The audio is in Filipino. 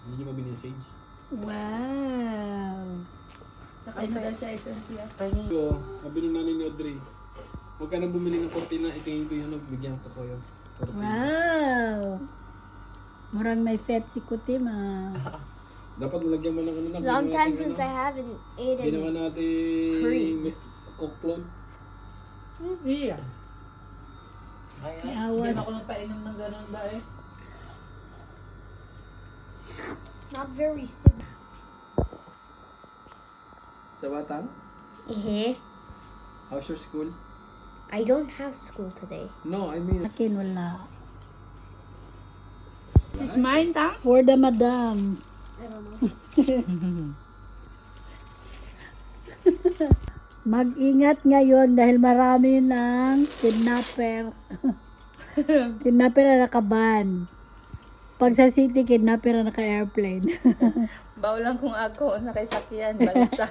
Hindi niyo mabili yung sage. Wow. Nakainulan siya isang siya. So, sabi nung nanay ni Audrey, huwag ka nang bumili ng kortina, itingin ko yun, bigyan ko yung kortina. Wow. Murang may fat si Kutim Dapat nalagyan mo ng ano na. Long time since I haven't eaten. Ginawa natin Cream. coke float. Iya. I Hindi was- na ako nang painom ng ganun ba eh. Not very sick. Sa Batang, how's your school? I don't have school today. No, I mean, Akin wala. This is mine, ta? For the madam. I don't know. Mag-ingat ngayon dahil marami ng kidnapper. Kidnapper na nakaban. Pag sa city, kidnapper na naka-airplane. Bawal lang kung ako, nakaisakyan, balsa.